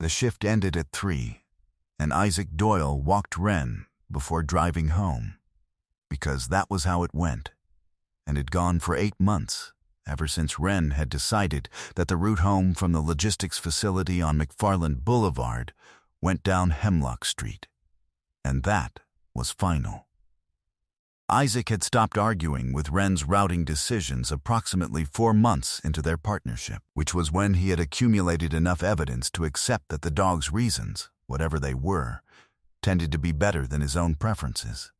The shift ended at 3, and Isaac Doyle walked Wren before driving home, because that was how it went, and had gone for 8 months, ever since Wren had decided that the route home from the logistics facility on McFarland Boulevard went down Hemlock Street. And that was final. Isaac had stopped arguing with Wren's routing decisions approximately 4 months into their partnership, which was when he had accumulated enough evidence to accept that the dog's reasons, whatever they were, tended to be better than his own preferences.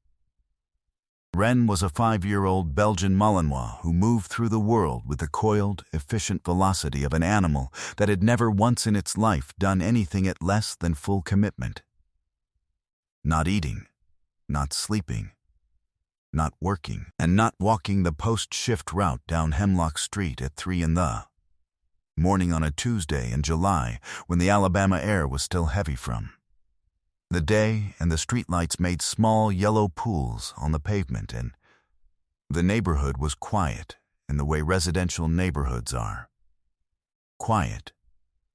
Wren was a 5-year-old Belgian Malinois who moved through the world with the coiled, efficient velocity of an animal that had never once in its life done anything at less than full commitment. Not eating, not sleeping, not working, and not walking the post-shift route down Hemlock Street at 3 in the morning on a Tuesday in July when the Alabama air was still heavy from the day, and the streetlights made small yellow pools on the pavement, and the neighborhood was quiet in the way residential neighborhoods are. Quiet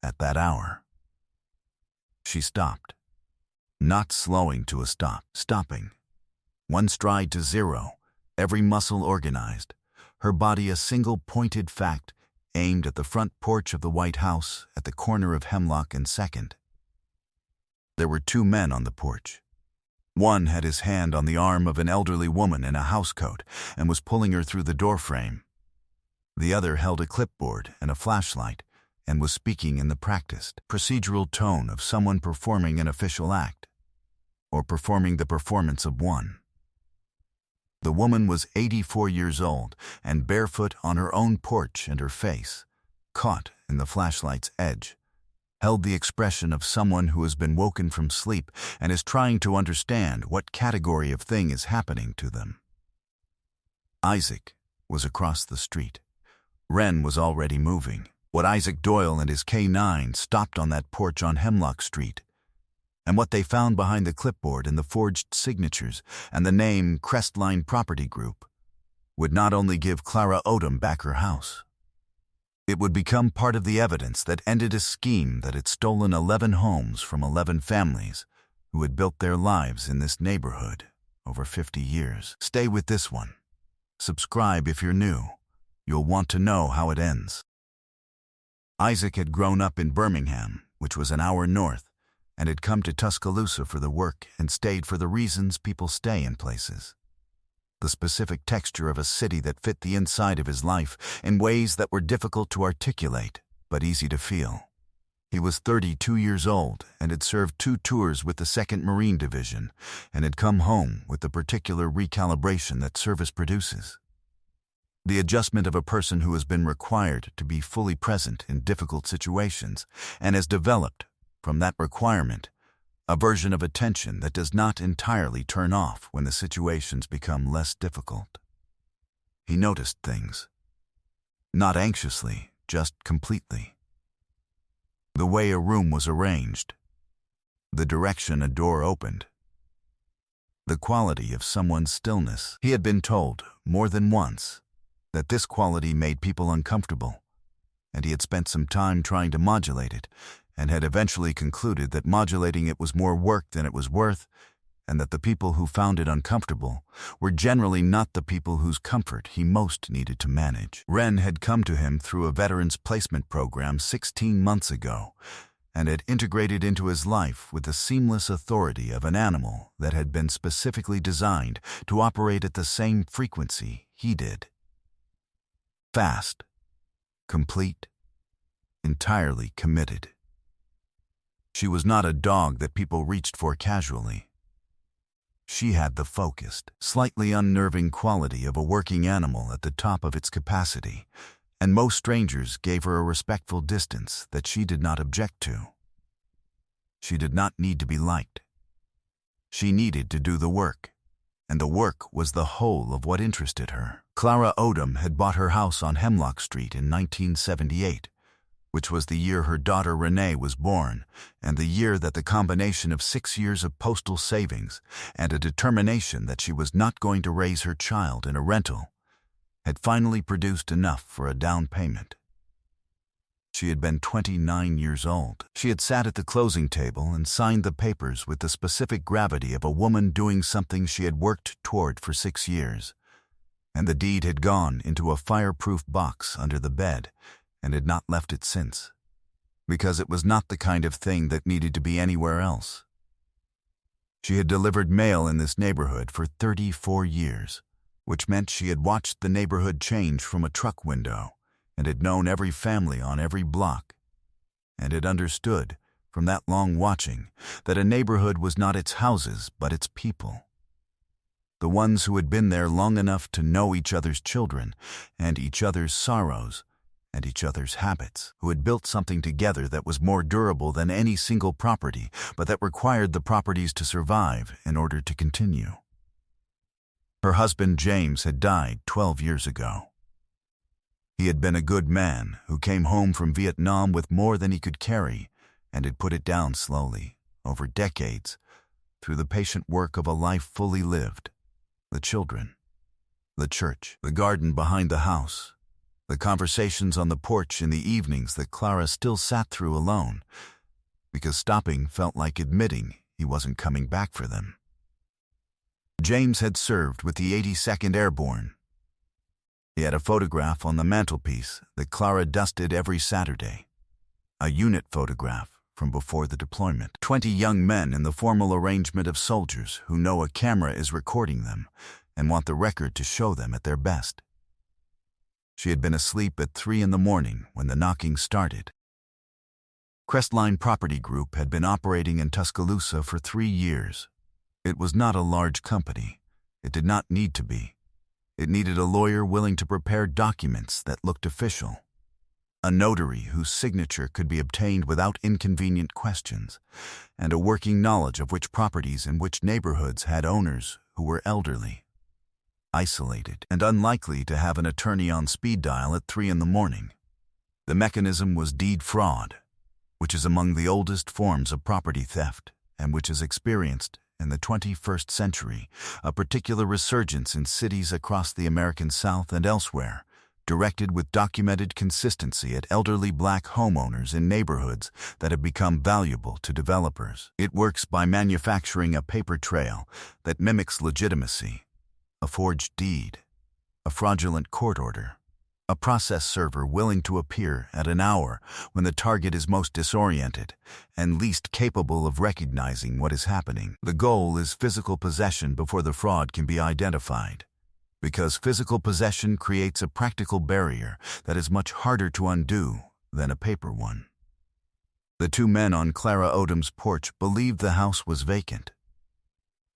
at that hour. She stopped, not slowing to a stop, stopping. One stride to 0, every muscle organized, her body a single pointed fact aimed at the front porch of the White House at the corner of Hemlock and 2nd. There were 2 men on the porch. One had his hand on the arm of an elderly woman in a housecoat and was pulling her through the doorframe. The other held a clipboard and a flashlight and was speaking in the practiced, procedural tone of someone performing an official act, or performing the performance of one. The woman was 84 years old and barefoot on her own porch, and her face, caught in the flashlight's edge, held the expression of someone who has been woken from sleep and is trying to understand what category of thing is happening to them. Isaac was across the street. Wren was already moving. What Isaac Doyle and his K9 stopped on that porch on Hemlock Street, and what they found behind the clipboard and the forged signatures and the name Crestline Property Group, would not only give Clara Odom back her house. It would become part of the evidence that ended a scheme that had stolen 11 homes from 11 families who had built their lives in this neighborhood over 50 years. Stay with this one. Subscribe if you're new. You'll want to know how it ends. Isaac had grown up in Birmingham, which was an hour north, and had come to Tuscaloosa for the work and stayed for the reasons people stay in places. The specific texture of a city that fit the inside of his life in ways that were difficult to articulate, but easy to feel. He was 32 years old and had served 2 tours with the 2nd Marine Division and had come home with the particular recalibration that service produces. The adjustment of a person who has been required to be fully present in difficult situations and has developed, from that requirement, a version of attention that does not entirely turn off when the situations become less difficult. He noticed things. Not anxiously, just completely. The way a room was arranged. The direction a door opened. The quality of someone's stillness. He had been told, more than once, that this quality made people uncomfortable, and he had spent some time trying to modulate it, and had eventually concluded that modulating it was more work than it was worth, and that the people who found it uncomfortable were generally not the people whose comfort he most needed to manage. Wren had come to him through a veterans placement program 16 months ago, and had integrated into his life with the seamless authority of an animal that had been specifically designed to operate at the same frequency he did. Fast, complete, entirely committed. She was not a dog that people reached for casually. She had the focused, slightly unnerving quality of a working animal at the top of its capacity, and most strangers gave her a respectful distance that she did not object to. She did not need to be liked. She needed to do the work, and the work was the whole of what interested her. Clara Odom had bought her house on Hemlock Street in 1978, which was the year her daughter Renee was born, and the year that the combination of 6 years of postal savings and a determination that she was not going to raise her child in a rental had finally produced enough for a down payment. She had been 29 years old. She had sat at the closing table and signed the papers with the specific gravity of a woman doing something she had worked toward for 6 years. And the deed had gone into a fireproof box under the bed and had not left it since, because it was not the kind of thing that needed to be anywhere else. She had delivered mail in this neighborhood for 34 years, which meant she had watched the neighborhood change from a truck window and had known every family on every block, and had understood, from that long watching, that a neighborhood was not its houses but its people. The ones who had been there long enough to know each other's children and each other's sorrows and each other's habits, who had built something together that was more durable than any single property, but that required the properties to survive in order to continue. Her husband James had died 12 years ago. He had been a good man who came home from Vietnam with more than he could carry and had put it down slowly, over decades, through the patient work of a life fully lived. The children, the church, the garden behind the house, the conversations on the porch in the evenings that Clara still sat through alone, because stopping felt like admitting he wasn't coming back for them. James had served with the 82nd Airborne. He had a photograph on the mantelpiece that Clara dusted every Saturday, a unit photograph from before the deployment. 20 young men in the formal arrangement of soldiers who know a camera is recording them and want the record to show them at their best. She had been asleep at 3 in the morning when the knocking started. Crestline Property Group had been operating in Tuscaloosa for 3 years. It was not a large company. It did not need to be. It needed a lawyer willing to prepare documents that looked official, a notary whose signature could be obtained without inconvenient questions, and a working knowledge of which properties in which neighborhoods had owners who were elderly, isolated, and unlikely to have an attorney on speed dial at 3 in the morning. The mechanism was deed fraud, which is among the oldest forms of property theft and which is experienced in the 21st century, a particular resurgence in cities across the American South and elsewhere, directed with documented consistency at elderly black homeowners in neighborhoods that have become valuable to developers. It works by manufacturing a paper trail that mimics legitimacy, a forged deed, a fraudulent court order, a process server willing to appear at an hour when the target is most disoriented and least capable of recognizing what is happening. The goal is physical possession before the fraud can be identified, because physical possession creates a practical barrier that is much harder to undo than a paper one. The 2 men on Clara Odom's porch believed the house was vacant.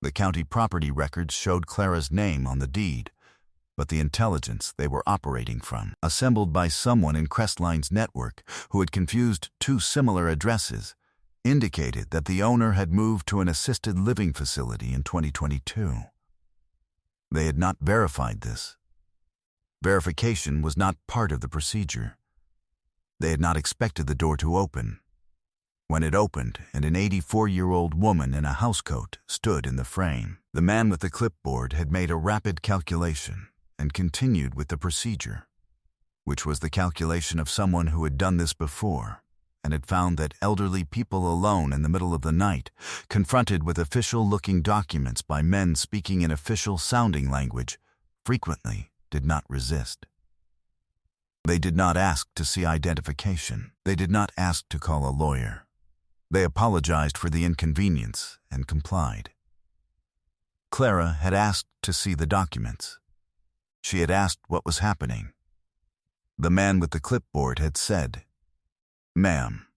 The county property records showed Clara's name on the deed, but the intelligence they were operating from, assembled by someone in Crestline's network who had confused 2 similar addresses, indicated that the owner had moved to an assisted living facility in 2022. They had not verified this. Verification was not part of the procedure. They had not expected the door to open. When it opened and an 84-year-old woman in a housecoat stood in the frame, the man with the clipboard had made a rapid calculation and continued with the procedure, which was the calculation of someone who had done this before and had found that elderly people alone in the middle of the night, confronted with official-looking documents by men speaking in official-sounding language, frequently did not resist. They did not ask to see identification. They did not ask to call a lawyer. They apologized for the inconvenience and complied. Clara had asked to see the documents. She had asked what was happening. The man with the clipboard had said, "Ma'am,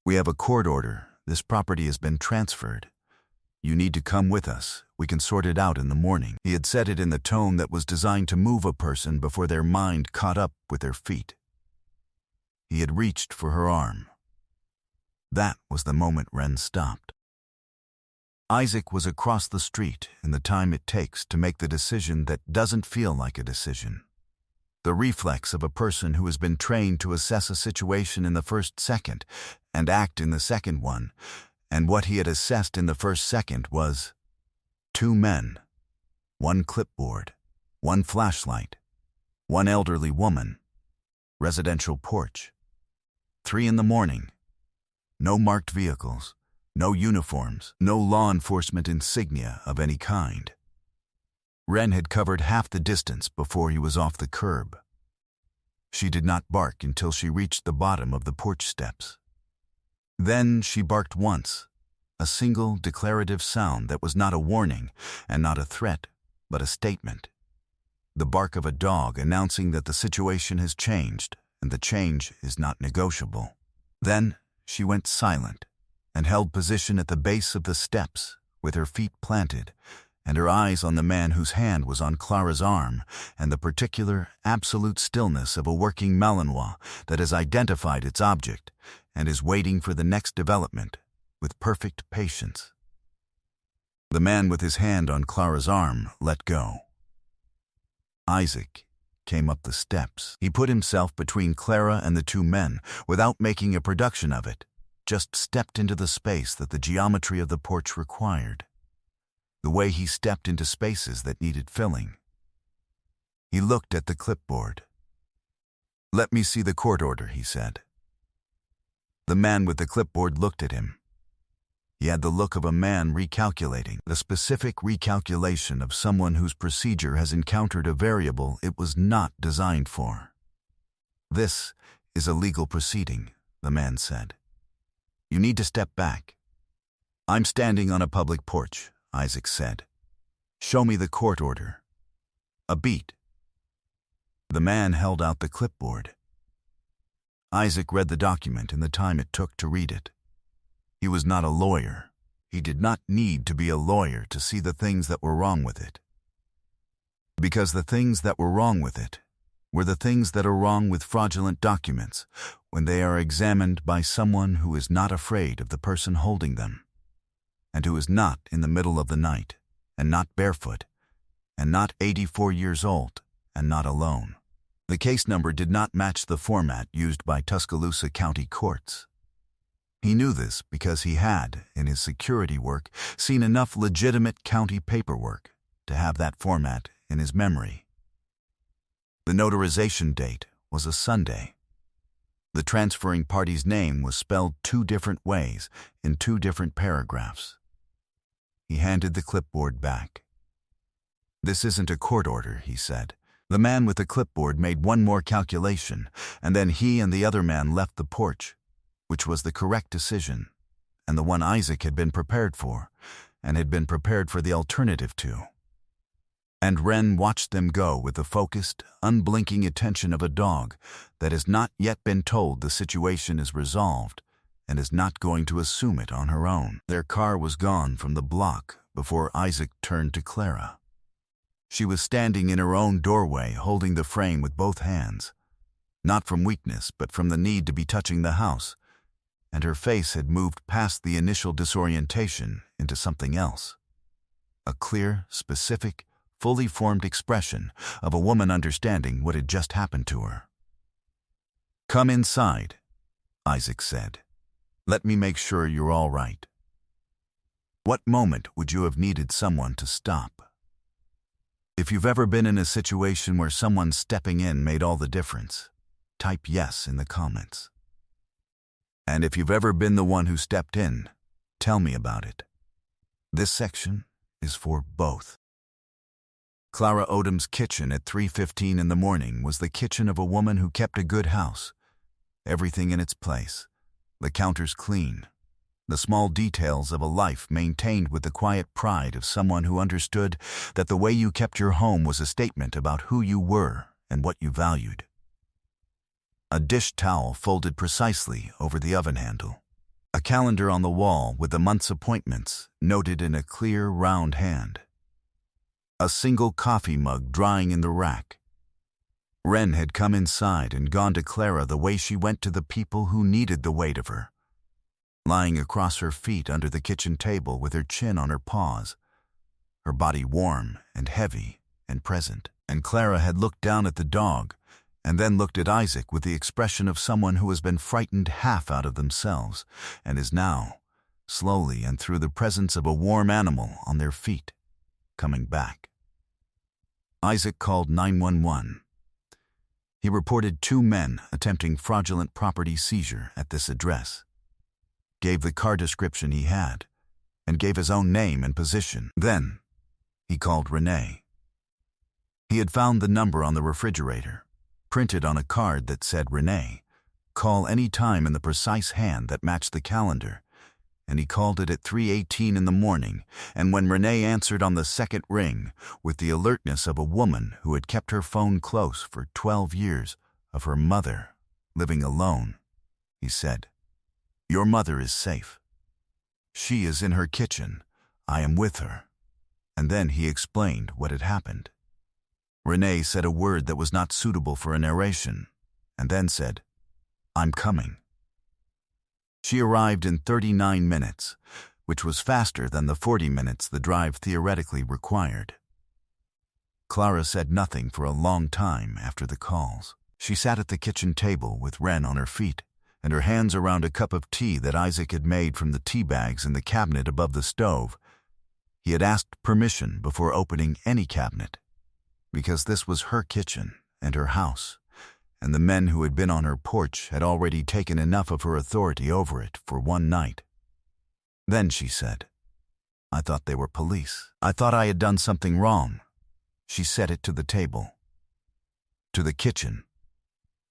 we have a court order. This property has been transferred. You need to come with us. We can sort it out in the morning." He had said it in the tone that was designed to move a person before their mind caught up with their feet. He had reached for her arm. That was the moment Wren stopped. Isaac was across the street in the time it takes to make the decision that doesn't feel like a decision. The reflex of a person who has been trained to assess a situation in the first second and act in the second one, and what he had assessed in the first second was 2 men, 1 clipboard, 1 flashlight, 1 elderly woman, residential porch, 3 in the morning. No marked vehicles, no uniforms, no law enforcement insignia of any kind. Wren had covered half the distance before he was off the curb. She did not bark until she reached the bottom of the porch steps. Then she barked once, a single declarative sound that was not a warning and not a threat, but a statement. The bark of a dog announcing that the situation has changed and the change is not negotiable. Then she went silent and held position at the base of the steps with her feet planted and her eyes on the man whose hand was on Clara's arm and the particular, absolute stillness of a working Malinois that has identified its object and is waiting for the next development with perfect patience. The man with his hand on Clara's arm let go. Isaac came up the steps. He put himself between Clara and the two men without making a production of it, just stepped into the space that the geometry of the porch required. The way he stepped into spaces that needed filling. He looked at the clipboard. "Let me see the court order," he said. The man with the clipboard looked at him. He had the look of a man recalculating, the specific recalculation of someone whose procedure has encountered a variable it was not designed for. "This is a legal proceeding," the man said. "You need to step back." "I'm standing on a public porch," Isaac said. "Show me the court order." "A beat." The man held out the clipboard. Isaac read the document in the time it took to read it. He was not a lawyer. He did not need to be a lawyer to see the things that were wrong with it. Because the things that were wrong with it were the things that are wrong with fraudulent documents when they are examined by someone who is not afraid of the person holding them, and who is not in the middle of the night, and not barefoot, and not 84 years old, and not alone. The case number did not match the format used by Tuscaloosa County courts. He knew this because he had, in his security work, seen enough legitimate county paperwork to have that format in his memory. The notarization date was a Sunday. The transferring party's name was spelled 2 different ways in 2 different paragraphs. He handed the clipboard back. "This isn't a court order," he said. The man with the clipboard made one more calculation, and then he and the other man left the porch, which was the correct decision, and the one Isaac had been prepared for, and had been prepared for the alternative to. And Wren watched them go with the focused, unblinking attention of a dog that has not yet been told the situation is resolved and is not going to assume it on her own. Their car was gone from the block before Isaac turned to Clara. She was standing in her own doorway holding the frame with both hands, not from weakness but from the need to be touching the house, and her face had moved past the initial disorientation into something else. A clear, specific, fully formed expression of a woman understanding what had just happened to her. "Come inside," Isaac said. "Let me make sure you're all right." What moment would you have needed someone to stop? If you've ever been in a situation where someone stepping in made all the difference, type yes in the comments. And if you've ever been the one who stepped in, tell me about it. This section is for both. Clara Odom's kitchen at 3:15 in the morning was the kitchen of a woman who kept a good house. Everything in its place, the counters clean, the small details of a life maintained with the quiet pride of someone who understood that the way you kept your home was a statement about who you were and what you valued. A dish towel folded precisely over the oven handle. A calendar on the wall with the month's appointments noted in a clear, round hand. A single coffee mug drying in the rack. Wren had come inside and gone to Clara the way she went to the people who needed the weight of her. Lying across her feet under the kitchen table with her chin on her paws, her body warm and heavy and present. And Clara had looked down at the dog and then looked at Isaac with the expression of someone who has been frightened half out of themselves and is now, slowly and through the presence of a warm animal on their feet, coming back. Isaac called 911. He reported 2 men attempting fraudulent property seizure at this address, gave the car description he had, and gave his own name and position. Then, he called Renee. He had found the number on the refrigerator, printed on a card that said Renee, call any time in the precise hand that matched the calendar, and he called it at 3:18 in the morning, and when Renee answered on the second ring, with the alertness of a woman who had kept her phone close for 12 years of her mother living alone, he said, "Your mother is safe. She is in her kitchen. I am with her." And then he explained what had happened. Renee said a word that was not suitable for a narration, and then said, "I'm coming." She arrived in 39 minutes, which was faster than the 40 minutes the drive theoretically required. Clara said nothing for a long time after the calls. She sat at the kitchen table with Wren on her feet and her hands around a cup of tea that Isaac had made from the tea bags in the cabinet above the stove. He had asked permission before opening any cabinet, because this was her kitchen and her house, and the men who had been on her porch had already taken enough of her authority over it for one night. Then she said, "I thought they were police. I thought I had done something wrong." She said it to the table, to the kitchen,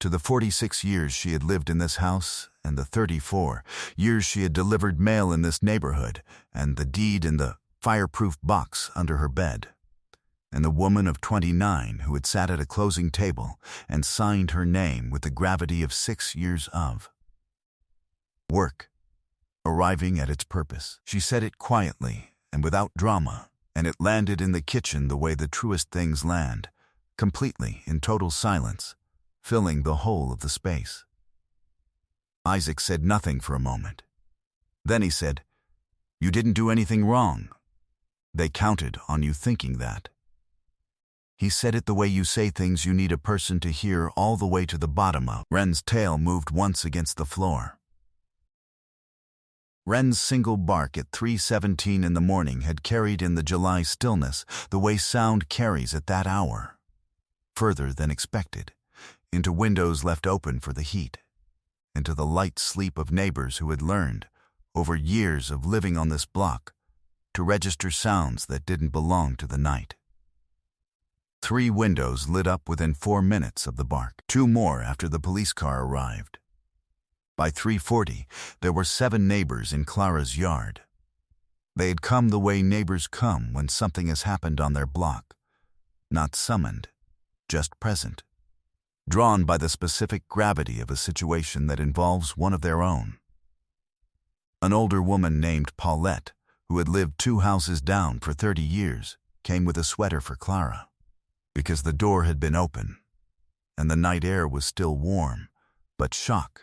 to the 46 years she had lived in this house, and the 34 years she had delivered mail in this neighborhood, and the deed in the fireproof box under her bed, and the woman of 29 who had sat at a closing table and signed her name with the gravity of 6 years of work, arriving at its purpose. She said it quietly and without drama, and it landed in the kitchen the way the truest things land, completely in total silence, filling the whole of the space. Isaac said nothing for a moment. Then he said, "You didn't do anything wrong. They counted on you thinking that." He said it the way you say things you need a person to hear all the way to the bottom of. Wren's tail moved once against the floor. Wren's single bark at 3:17 in the morning had carried in the July stillness the way sound carries at that hour, further than expected, into windows left open for the heat, into the light sleep of neighbors who had learned, over years of living on this block, to register sounds that didn't belong to the night. 3 windows lit up within 4 minutes of the bark, 2 more after the police car arrived. By 3:40, there were 7 neighbors in Clara's yard. They had come the way neighbors come when something has happened on their block, not summoned, just present, drawn by the specific gravity of a situation that involves one of their own. An older woman named Paulette, who had lived 2 houses down for 30 years, came with a sweater for Clara, because the door had been open, and the night air was still warm, but shock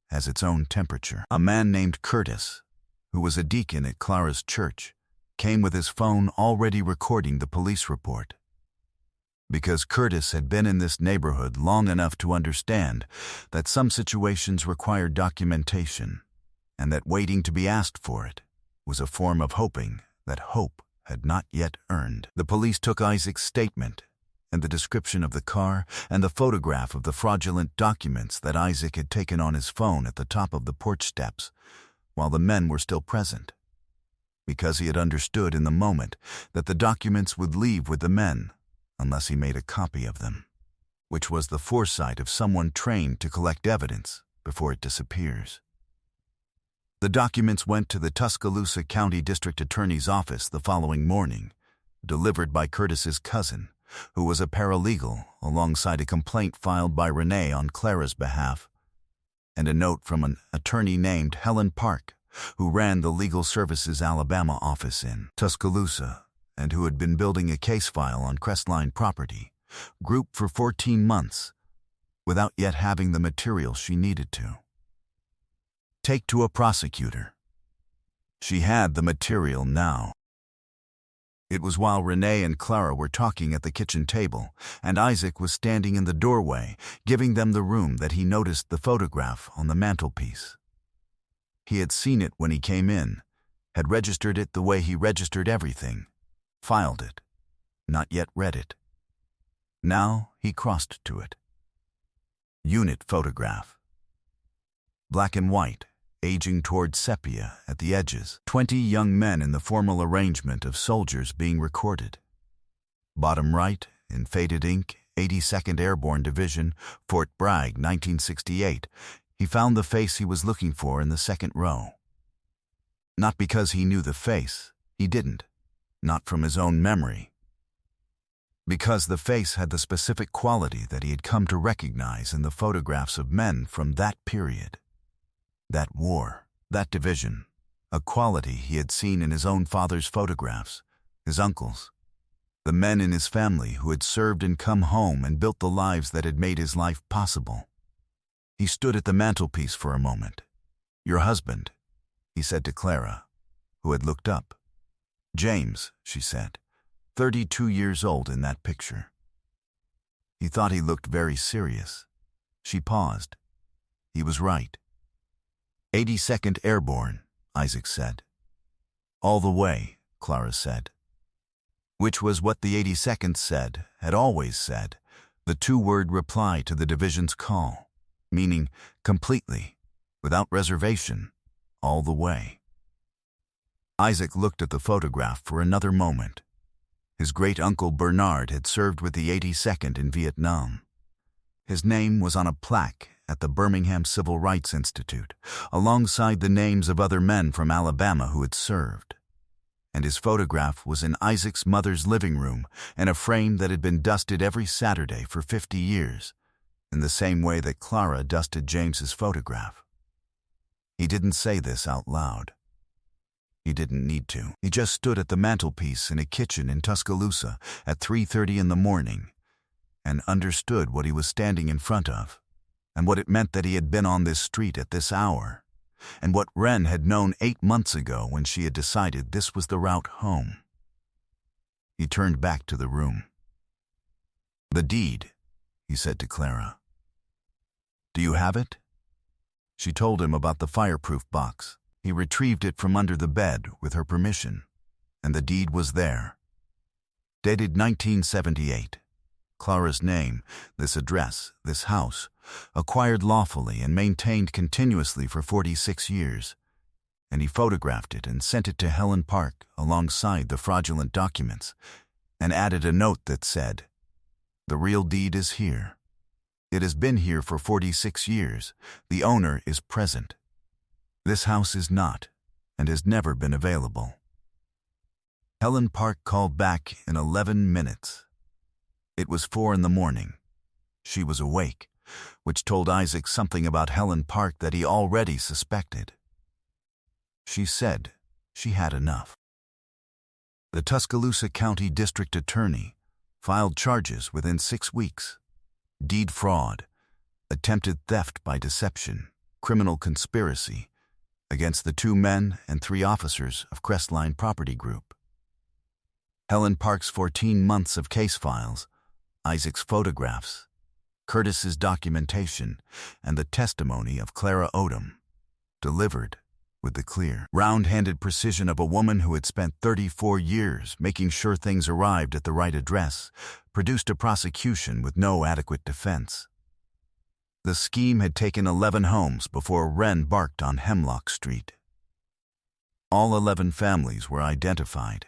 has its own temperature. A man named Curtis, who was a deacon at Clara's church, came with his phone already recording the police report. Because Curtis had been in this neighborhood long enough to understand that some situations required documentation, and that waiting to be asked for it was a form of hoping that hope had not yet earned. The police took Isaac's statement and the description of the car and the photograph of the fraudulent documents that Isaac had taken on his phone at the top of the porch steps while the men were still present, because he had understood in the moment that the documents would leave with the men unless he made a copy of them, which was the foresight of someone trained to collect evidence before it disappears. The documents went to the Tuscaloosa County District Attorney's office the following morning, delivered by Curtis's cousin, who was a paralegal alongside a complaint filed by Renee on Clara's behalf, and a note from an attorney named Helen Park, who ran the Legal Services Alabama office in Tuscaloosa, and who had been building a case file on Crestline property, grouped for 14 months, without yet having the material she needed to take to a prosecutor. She had the material now. It was while Renee and Clara were talking at the kitchen table, and Isaac was standing in the doorway, giving them the room, that he noticed the photograph on the mantelpiece. He had seen it when he came in, had registered it the way he registered everything, filed it, not yet read it. Now he crossed to it. Unit photograph. Black and white, aging toward sepia at the edges. 20 young men in the formal arrangement of soldiers being recorded. Bottom right, in faded ink, 82nd Airborne Division, Fort Bragg, 1968. He found the face he was looking for in the second row. Not because he knew the face, he didn't. Not from his own memory. Because the face had the specific quality that he had come to recognize in the photographs of men from that period. That war, that division, a quality he had seen in his own father's photographs, his uncles, the men in his family who had served and come home and built the lives that had made his life possible. He stood at the mantelpiece for a moment. "Your husband," he said to Clara, who had looked up. "James," she said, 32 years old in that picture. He thought he looked very serious. She paused. He was right. 82nd Airborne, Isaac said. "All the way," Clara said. Which was what the 82nd said, had always said, the two-word reply to the division's call, meaning completely, without reservation, all the way. Isaac looked at the photograph for another moment. His great-uncle Bernard had served with the 82nd in Vietnam. His name was on a plaque at the Birmingham Civil Rights Institute, alongside the names of other men from Alabama who had served. And his photograph was in Isaac's mother's living room in a frame that had been dusted every Saturday for 50 years, in the same way that Clara dusted James's photograph. He didn't say this out loud. He didn't need to. He just stood at the mantelpiece in a kitchen in Tuscaloosa at 3:30 in the morning and understood what he was standing in front of, and what it meant that he had been on this street at this hour, and what Wren had known 8 months ago when she had decided this was the route home. He turned back to the room. "The deed," he said to Clara. "Do you have it?" She told him about the fireproof box. He retrieved it from under the bed with her permission, and the deed was there. Dated 1978. Clara's name, this address, this house, acquired lawfully and maintained continuously for 46 years, and he photographed it and sent it to Helen Park alongside the fraudulent documents, and added a note that said, "The real deed is here. It has been here for 46 years. The owner is present. This house is not, and has never been available." Helen Park called back in 11 minutes. It was 4 in the morning. She was awake, which told Isaac something about Helen Park that he already suspected. She said she had enough. The Tuscaloosa County District Attorney filed charges within 6 weeks. Deed fraud, attempted theft by deception, criminal conspiracy, against the 2 men and 3 officers of Crestline Property Group. Helen Park's 14 months of case files, Isaac's photographs, Curtis's documentation, and the testimony of Clara Odom, delivered with the clear, round-handed precision of a woman who had spent 34 years making sure things arrived at the right address, produced a prosecution with no adequate defense. The scheme had taken 11 homes before Wren barked on Hemlock Street. All 11 families were identified.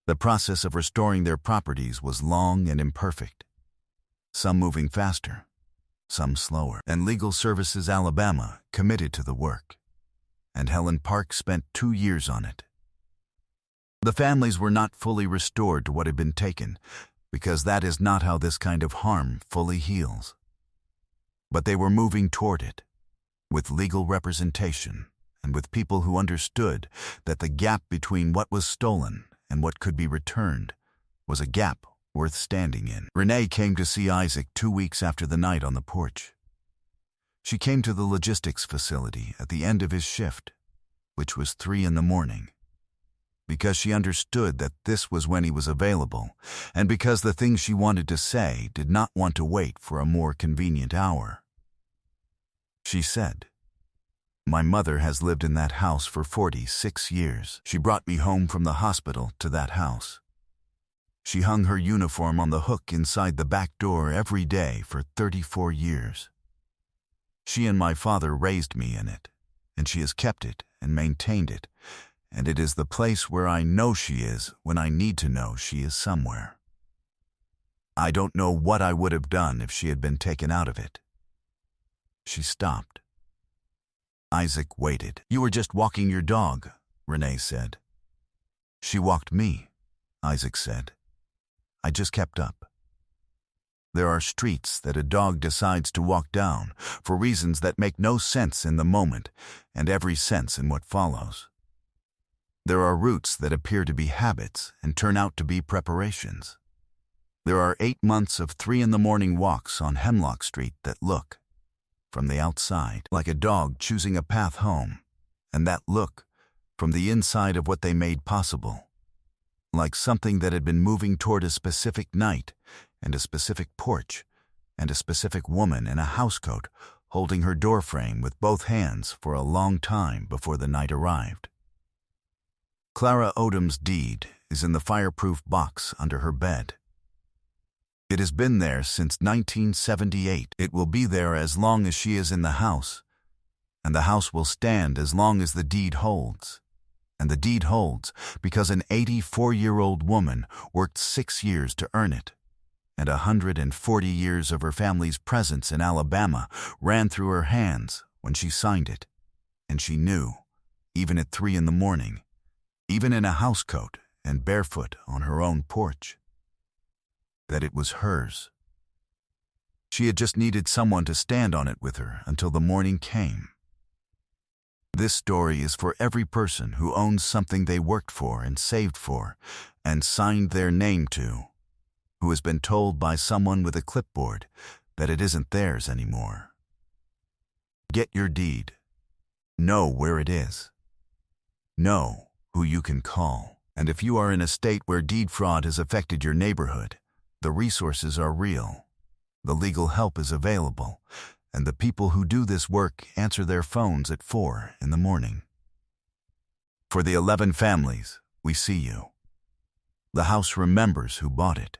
The process of restoring their properties was long and imperfect, some moving faster, some slower, and Legal Services Alabama committed to the work, and Helen Park spent 2 years on it. The families were not fully restored to what had been taken, because that is not how this kind of harm fully heals. But they were moving toward it, with legal representation and with people who understood that the gap between what was stolen and what could be returned was a gap worth standing in. Renee came to see Isaac 2 weeks after the night on the porch. She came to the logistics facility at the end of his shift, which was 3 in the morning, because she understood that this was when he was available, and because the things she wanted to say did not want to wait for a more convenient hour. She said, "My mother has lived in that house for 46 years. She brought me home from the hospital to that house. She hung her uniform on the hook inside the back door every day for 34 years. She and my father raised me in it, and she has kept it and maintained it, and it is the place where I know she is when I need to know she is somewhere. I don't know what I would have done if she had been taken out of it. She stopped. Isaac waited. You were just walking your dog, Renee said. She walked me, Isaac said. I just kept up. There are streets that a dog decides to walk down for reasons that make no sense in the moment and every sense in what follows. There are routes that appear to be habits and turn out to be preparations. There are 8 months of 3 in the morning walks on Hemlock Street that look, from the outside, like a dog choosing a path home, and that look, from the inside of what they made possible, like something that had been moving toward a specific night and a specific porch and a specific woman in a housecoat holding her doorframe with both hands for a long time before the night arrived. Clara Odom's deed is in the fireproof box under her bed. It has been there since 1978. It will be there as long as she is in the house, and the house will stand as long as the deed holds. And the deed holds because an 84-year-old woman worked 6 years to earn it, and 140 years of her family's presence in Alabama ran through her hands when she signed it, and she knew, even at 3 in the morning, even in a housecoat and barefoot on her own porch, that it was hers. She had just needed someone to stand on it with her until the morning came. This story is for every person who owns something they worked for and saved for and signed their name to, who has been told by someone with a clipboard that it isn't theirs anymore. Get your deed. Know where it is. Know who you can call. And if you are in a state where deed fraud has affected your neighborhood, the resources are real. The legal help is available, and the people who do this work answer their phones at 4 in the morning. For the 11 families, we see you. The house remembers who bought it.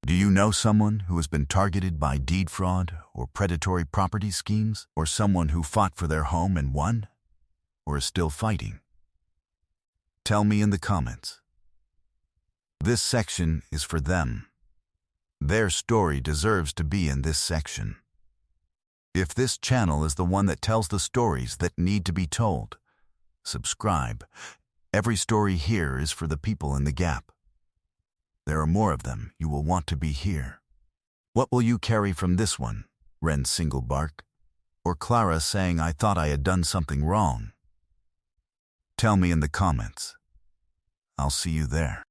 Do you know someone who has been targeted by deed fraud or predatory property schemes, or someone who fought for their home and won, or is still fighting? Tell me in the comments. This section is for them. Their story deserves to be in this section. If this channel is the one that tells the stories that need to be told, subscribe. Every story here is for the people in the gap. There are more of them. You will want to be here. What will you carry from this one, Ren Singlebark? Or Clara saying I thought I had done something wrong? Tell me in the comments. I'll see you there.